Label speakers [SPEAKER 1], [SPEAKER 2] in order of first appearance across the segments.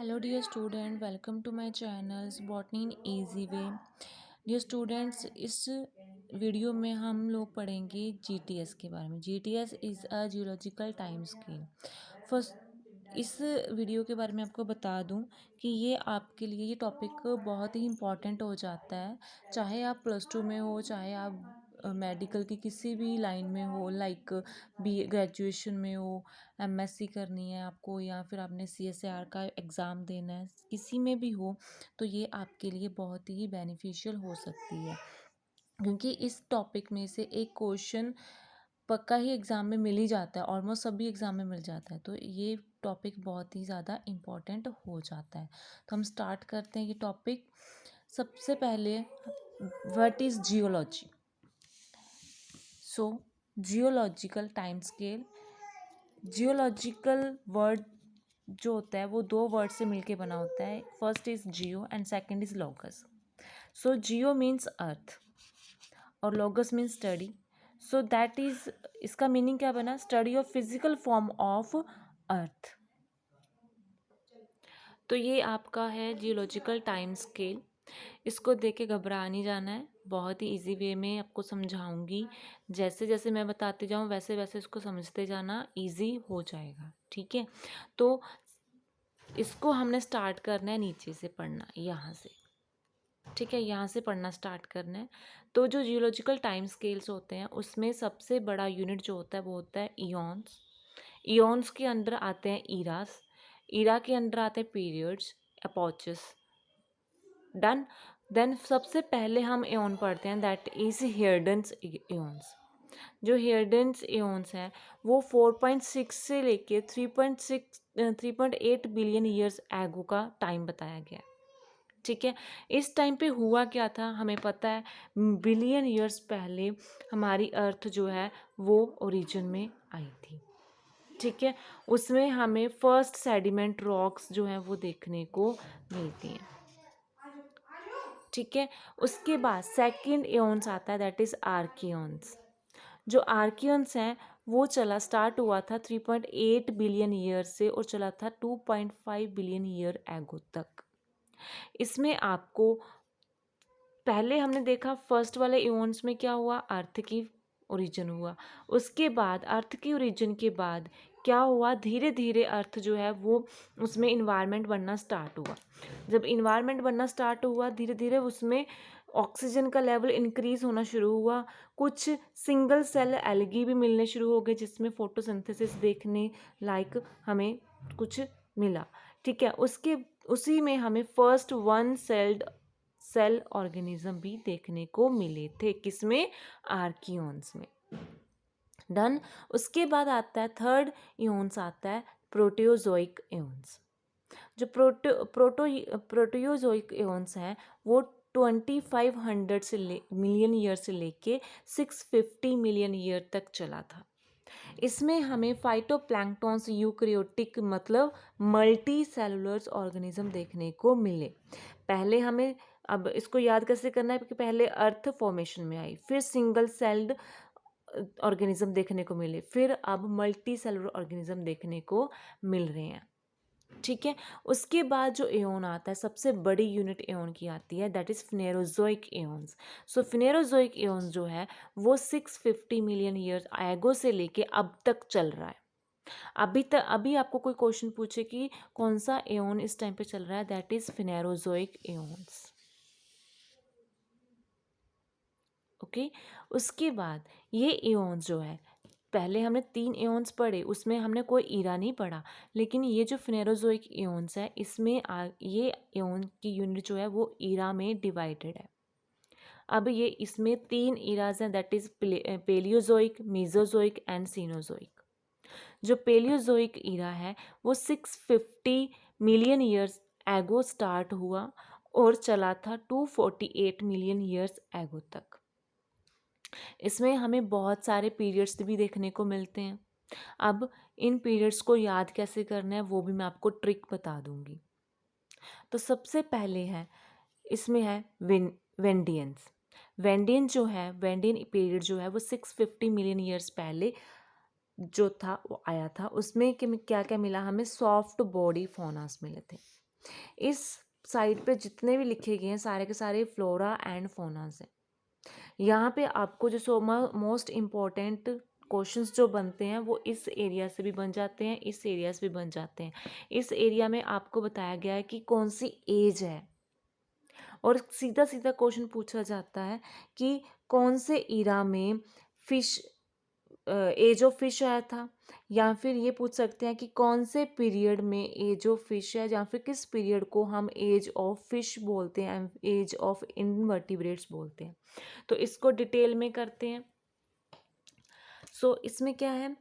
[SPEAKER 1] Hello dear student, welcome to my channels Botany in Easy Way। Dear students, इस video में हम लोग पढ़ेंगे जीटीएस के बारे में। GTS is a geological time scale. First इस वीडियो के बारे में आपको बता दूं कि ये आपके लिए ये टॉपिक बहुत ही इम्पॉर्टेंट हो जाता है, चाहे आप +2 में हो, चाहे आप मेडिकल की किसी भी लाइन में हो, लाइक बी ग्रेजुएशन में हो, एमएससी करनी है आपको, या फिर आपने सीएसईआर का एग्ज़ाम देना है, किसी में भी हो तो ये आपके लिए बहुत ही बेनिफिशियल हो सकती है, क्योंकि इस टॉपिक में से एक क्वेश्चन पक्का ही एग्ज़ाम में मिल ही जाता है, ऑलमोस्ट सभी एग्ज़ाम में मिल जाता है। तो ये टॉपिक बहुत ही ज़्यादा इम्पॉर्टेंट हो जाता है। तो हम स्टार्ट करते हैं ये टॉपिक। सबसे पहले, what is geology? So geological time scale, geological word जो होता है वो दो वर्ड से मिलके बना होता है। First is geo and second is logos. So geo means earth और logos means study. So that is, इसका मीनिंग क्या बना? Study of physical form of earth. तो ये आपका है जियोलॉजिकल टाइम स्केल। इसको देख के घबरा नहीं जाना है, बहुत ही इजी वे में आपको समझाऊंगी। जैसे जैसे मैं बताते जाऊँ वैसे वैसे इसको समझते जाना, इजी हो जाएगा। ठीक है, तो इसको हमने स्टार्ट करना है नीचे से पढ़ना, यहाँ से। ठीक है, यहाँ से पढ़ना स्टार्ट करना है। तो जो जियोलॉजिकल टाइम स्केल्स होते हैं उसमें सबसे बड़ा यूनिट जो होता है वो होता है ईयॉन्स। ईयॉन्स के अंदर आते हैं ईरास, ईरा के अंदर आते हैं पीरियड्स, एपोचेस। डन। देन सबसे पहले हम एओन पढ़ते हैं, दैट इज हियर्डेंस एओन्स। जो हियर्डेंस एओन्स हैं वो 4.6 से लेके 3.8 बिलियन ईयर्स एगो का टाइम बताया गया है। ठीक है, इस टाइम पे हुआ क्या था हमें पता है। बिलियन ईयर्स पहले हमारी अर्थ जो है वो ओरिजिन में आई थी। ठीक है, उसमें हमें फर्स्ट सेडिमेंट रॉक्स जो हैं वो देखने को मिलती हैं। ठीक है, उसके बाद सेकंड एओन्स आता है, दैट इज आर्कियंस। जो आर्कियंस हैं वो स्टार्ट हुआ था 3.8 बिलियन ईयर से और चला था 2.5 बिलियन ईयर एगो तक। इसमें आपको पहले हमने देखा फर्स्ट वाले इवोन्स में क्या हुआ, अर्थ की ओरिजिन हुआ। उसके बाद अर्थ की ओरिजिन के बाद क्या हुआ, धीरे धीरे अर्थ जो है वो उसमें इन्वायरमेंट बनना स्टार्ट हुआ। जब इन्वायरमेंट बनना स्टार्ट हुआ धीरे धीरे उसमें ऑक्सीजन का लेवल इंक्रीज होना शुरू हुआ। कुछ सिंगल सेल एल्गी भी मिलने शुरू हो गए जिसमें फोटोसिंथेसिस देखने लायक हमें कुछ मिला। ठीक है, उसके उसी में हमें फर्स्ट वन सेल ऑर्गेनिज्म भी देखने को मिले थे, किसमें? आर्कियंस में। डन। उसके बाद आता है थर्ड इओन्स, आता है प्रोटियोजोइक इओन्स। जो प्रोटियोजोइक इओन्स हैं वो 2500 से मिलियन ईयर से लेके 650 मिलियन ईयर तक चला था। इसमें हमें फाइटोप्लैंक्टन्स, यूकैरियोटिक मतलब मल्टी सेलुलर्स ऑर्गेनिज्म देखने को मिले। पहले हमें, अब इसको याद कैसे करना है कि पहले अर्थ फॉर्मेशन में आई, फिर सिंगल सेल्ड ऑर्गेनिज्म देखने को मिले, फिर अब मल्टी सेलुलर ऑर्गेनिज्म देखने को मिल रहे हैं। ठीक है, उसके बाद जो एओन आता है, सबसे बड़ी यूनिट एओन की आती है, that is Phanerozoic eons. So Phanerozoic eon जो है वो 650 मिलियन ईयर्स एगो से लेके अब तक चल रहा है। अभी आपको कोई क्वेश्चन पूछे कि कौन सा एओन इस टाइम पे चल रहा है, that is Phanerozoic aeons. Okay, उसके बाद ये एओन्स जो है, पहले हमने 3 एओन्स पढ़े, उसमें हमने कोई ईरा नहीं पढ़ा, लेकिन ये जो फिनेरोजोइक एओन्स है इसमें ये एओन की यूनिट जो है वो ईरा में डिवाइडेड है। अब ये इसमें 3 ईराज हैं, that is Paleozoic, Mesozoic and Cenozoic. जो पेलियोजोइक ईरा है वो 650 मिलियन ईयर्स एगो स्टार्ट हुआ और चला था 248 मिलियन ईयर्स एगो तक। इसमें हमें बहुत सारे पीरियड्स भी देखने को मिलते हैं। अब इन पीरियड्स को याद कैसे करना है वो भी मैं आपको ट्रिक बता दूंगी। तो सबसे पहले है, इसमें है वेंडियंस। वेंडियन जो है, वेंडियन पीरियड जो है वो 650 मिलियन ईयर्स पहले जो था वो आया था। उसमें क्या क्या मिला हमें? सॉफ्ट बॉडी फौनास मिले थे। इस साइड पे जितने भी लिखे गए हैं सारे के सारे फ्लोरा एंड फौनाज हैं। यहाँ पे आपको जो मोस्ट इम्पॉर्टेंट क्वेश्चंस जो बनते हैं वो इस एरिया से भी बन जाते हैं, इस एरिया से भी बन जाते हैं। इस एरिया में आपको बताया गया है कि कौन सी एज है, और सीधा सीधा क्वेश्चन पूछा जाता है कि कौन से इरा में फिश एज ऑफ फिश आया था, या फिर ये पूछ सकते हैं कि कौन से पीरियड में एज ऑफ फिश है, या फिर किस पीरियड को हम एज ऑफ फिश बोलते हैं, एज ऑफ इनवर्टिब्रेट्स बोलते हैं। तो इसको डिटेल में करते हैं। इसमें क्या है,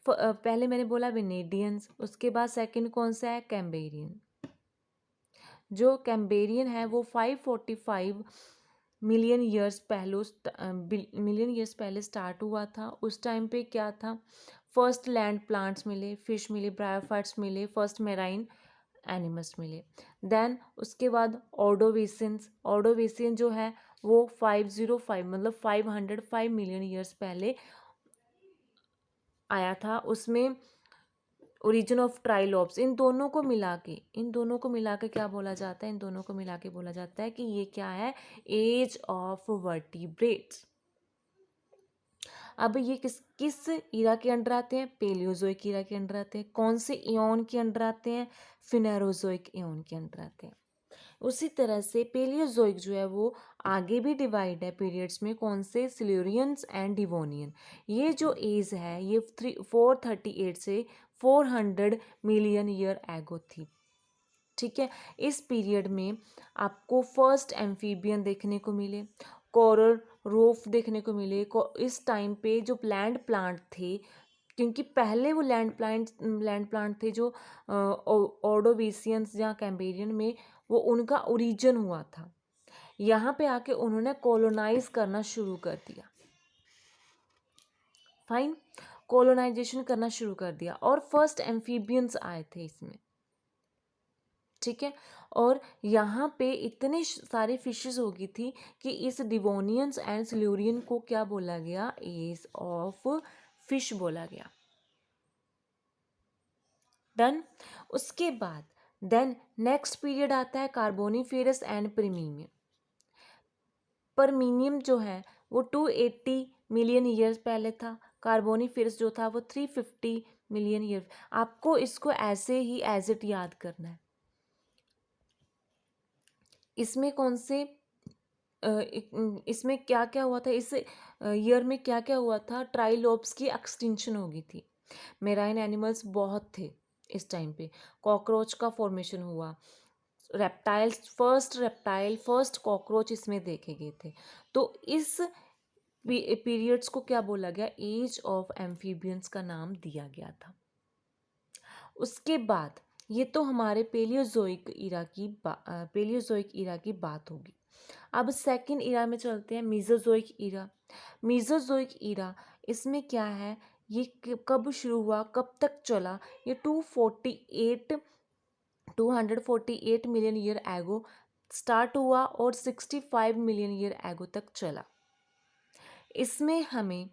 [SPEAKER 1] पहले मैंने बोला वेनेडियंस, उसके बाद सेकंड कौन सा है, कैम्बेरियन। जो कैम्बेरियन है वो 545 मिलियन ईयर्स पहले स्टार्ट हुआ था। उस टाइम पे क्या था, फर्स्ट लैंड प्लांट्स मिले, फिश मिले, ब्रायोफाइट्स मिले, फर्स्ट मेराइन एनिमल्स मिले। देन उसके बाद ऑर्डोवेसियन जो है वो 505 मतलब 505 मिलियन ईयर्स पहले आया था। उसमें ओरिजिन ऑफ ट्राइलॉप्स, इन दोनों को मिला के क्या बोला जाता है, इन दोनों को मिला के बोला जाता है कि ये क्या है, एज ऑफ वर्टिब्रेट्स। अब ये किस इरा के अंडर आते हैं, पेलियोजोइक इरा के अंडर आते हैं। कौन से इयॉन के अंडर आते हैं, फिनेरोजोइक इयॉन के अंडर आते हैं। उसी तरह से पेलियोजोइक जो है वो आगे भी डिवाइड है पीरियड्स में, कौन से, सिल्यूरियंस एंड डिवोनियन। ये जो एज है ये 438 से 400 मिलियन ईयर एगो थी। ठीक है, इस पीरियड में आपको फर्स्ट एम्फीबियन देखने को मिले, कोरल रोफ देखने को मिले। इस टाइम पे जो लैंड प्लांट थे, क्योंकि पहले वो लैंड प्लांट थे जो ऑर्डोविसियंस या कैम्बेरियन में, वो उनका ओरिजिन हुआ था। यहाँ पे आके उन्होंने कॉलोनाइज करना शुरू कर दिया। फाइन, कॉलोनाइजेशन करना शुरू कर दिया और फर्स्ट एम्फीबियंस आए थे इसमें। ठीक है, और यहाँ पे इतने सारे फिशेस हो गई थी कि इस डिवोनियंस एंड सिल्यूरियन को क्या बोला गया, एज ऑफ फिश बोला गया। डन। उसके बाद देन नेक्स्ट पीरियड आता है कार्बोनिफेरस एंड परमीनियम। परमीनियम जो है वो 280 मिलियन ईयर्स पहले था, कार्बोनिफेरस जो था वो 350 मिलियन ईयर। आपको इसको ऐसे ही एज इट याद करना है। इसमें कौन से इसमें क्या क्या हुआ था, इस ईयर में क्या क्या हुआ था, ट्राइलोप्स की एक्सटिंक्शन हो गई थी। मेराइन एनिमल्स बहुत थे इस टाइम पे, कॉकरोच का फॉर्मेशन हुआ, फर्स्ट कॉकरोच इसमें देखे गए थे। तो इस पीरियड्स को क्या बोला गया, एज ऑफ एम्फीबियंस का नाम दिया गया था। उसके बाद ये तो हमारे पेलियोजोइक इरा की बात होगी। अब सेकंड इरा में चलते हैं, मीजोजोइक इरा। मीजोजोइक इरा, इसमें क्या है, ये कब शुरू हुआ, कब तक चला, ये 248 मिलियन ईयर एगो स्टार्ट हुआ और 65 मिलियन ईयर एगो तक चला। इसमें हमें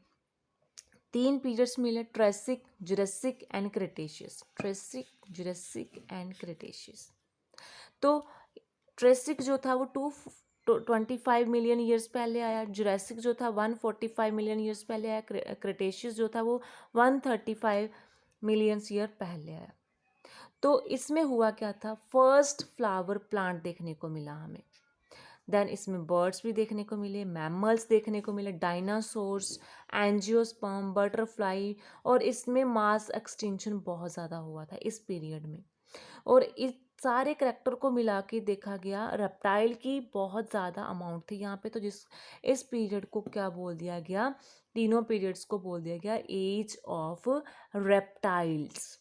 [SPEAKER 1] 3 पीरियड्स मिले, ट्रेसिक, जुरासिक एंड क्रेटेशियस। तो ट्रेसिक जो था वो 225 मिलियन ईयर्स पहले आया, जुरासिक जो था 145 मिलियन ईयर्स पहले आया, क्रेटेशियस जो था वो 135 मिलियन ईयर पहले आया। तो इसमें हुआ क्या था, फर्स्ट फ्लावर प्लांट देखने को मिला हमें। देन इसमें बर्ड्स भी देखने को मिले, मैमल्स देखने को मिले, डायनासोर्स, एंजियोस्पर्म, बटरफ्लाई, और इसमें मास एक्सटिंक्शन बहुत ज़्यादा हुआ था इस पीरियड में। और इस सारे करैक्टर को मिला के देखा गया, रेप्टाइल की बहुत ज़्यादा अमाउंट थी यहाँ पे। तो इस पीरियड को क्या बोल दिया गया, तीनों पीरियड्स को बोल दिया गया age of reptiles.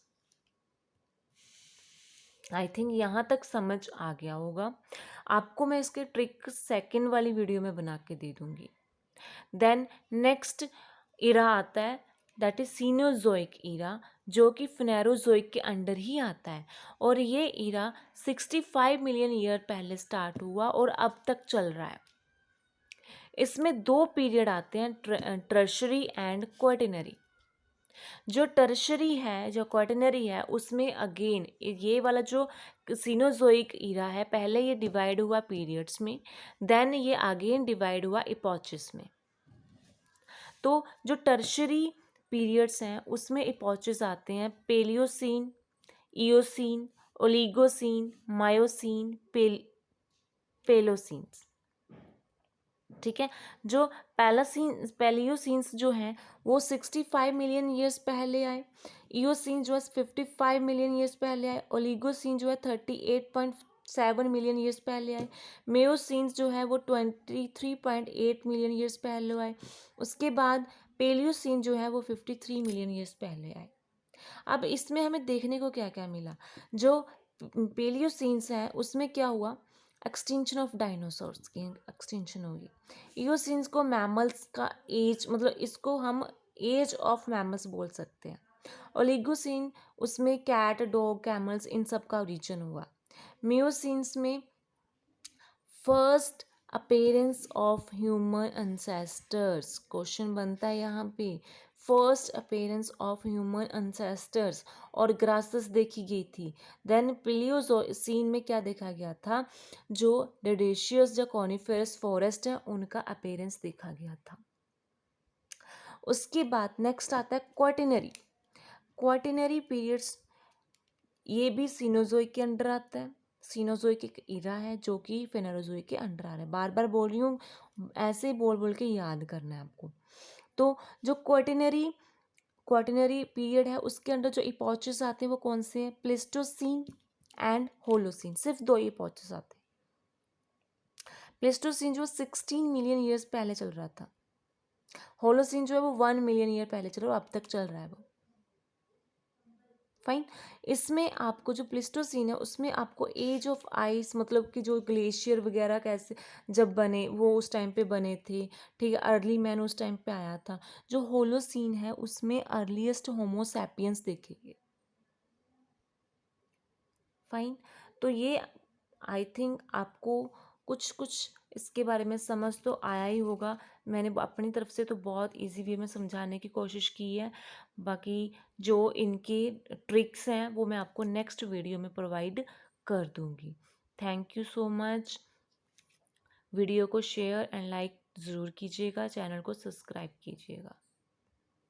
[SPEAKER 1] I think यहाँ तक समझ आ गया होगा आपको। मैं इसके ट्रिक सेकंड वाली वीडियो में बना के दे दूँगी। देन नेक्स्ट इरा आता है, दैट इज सीनोजोइक इरा, जो कि फिनेरोजोइक के अंडर ही आता है। और ये इरा 65 मिलियन ईयर पहले स्टार्ट हुआ और अब तक चल रहा है। इसमें 2 पीरियड आते हैं, टर्शरी एंड क्वाटरनरी। जो टर्शरी है, जो क्वाटरनरी है, उसमें अगेन ये वाला जो सीनोजोइक ईरा है, पहले ये डिवाइड हुआ पीरियड्स में, देन ये अगेन डिवाइड हुआ इपॉचेस में। तो जो टर्शरी पीरियड्स हैं उसमें इपॉचेस आते हैं पेलियोसीन, इयोसीन, ओलिगोसीन, मायोसीन, पेलोसीन। ठीक है। जो पेलियोसीन्स जो हैं वो 65 मिलियन ईयर्स पहले आए, इयोसीन जो है 55 मिलियन ईयर्स पहले आए, ओलिगोसीन जो है 38.7 मिलियन ईयर्स पहले आए, मेयोसीन्स जो है वो 23.8 मिलियन ईयर्स पहले आए, उसके बाद पेलियोसीन जो है वो 53 मिलियन ईयर्स पहले आए। अब इसमें हमें देखने को क्या क्या मिला, जो पेलियोसीन्स है उसमें क्या हुआ, एक्सटिंक्शन ऑफ डायनासोर्स की एक्सटिंक्शन होगी। इयोसीन्स को मैमल्स का एज, मतलब इसको हम एज ऑफ मैमल्स बोल सकते हैं। ओलिगोसीन उसमें कैट, डॉग, कैमल्स इन सब का ओरिजिन हुआ। मियोसीन्स में first appearance of human ancestors, question बनता है यहाँ पे, first appearance of human ancestors, और ग्रासेस देखी गई थी। देन प्लियोसीन में क्या देखा गया था, जो डेडेशियस जो कॉनिफेरस फॉरेस्ट है उनका अपेरेंस देखा गया था। उसके बाद नेक्स्ट आता है क्वाटरनरी। क्वाटरनरी पीरियड्स ये भी सीनोजोइक के अंडर आता है। सीनोजोइक एक इरा है जो कि फेनोजोइक के अंडर आ रहा है। बार बार बोल रही हूँ, ऐसे बोल बोल के याद करना है आपको। तो जो क्वाटरनरी पीरियड है उसके अंदर जो इपॉचेस आते हैं वो कौन से हैं, प्लेस्टोसीन एंड होलोसीन, सिर्फ दो इपॉचेस आते हैं। प्लेस्टोसीन जो 16 मिलियन ईयर्स पहले चल रहा था, होलोसीन जो है वो 1 मिलियन ईयर पहले चल रहा है, अब तक चल रहा है वो। फाइन। इसमें आपको जो प्लिस्टोसीन है उसमें आपको एज ऑफ आइस, मतलब कि जो ग्लेशियर वगैरह कैसे जब बने वो उस टाइम पे बने थे, ठीक है, अर्ली मैन उस टाइम पे आया था। जो होलोसीन है उसमें अर्लीस्ट होमोसैपियंस देखेंगे। फाइन। तो ये आई थिंक आपको कुछ कुछ इसके बारे में समझ तो आया ही होगा। मैंने अपनी तरफ से तो बहुत इजी वे में समझाने की कोशिश की है। बाकी जो इनके ट्रिक्स हैं वो मैं आपको नेक्स्ट वीडियो में प्रोवाइड कर दूँगी। Thank you so much. Video को शेयर एंड लाइक ज़रूर कीजिएगा, चैनल को सब्सक्राइब कीजिएगा।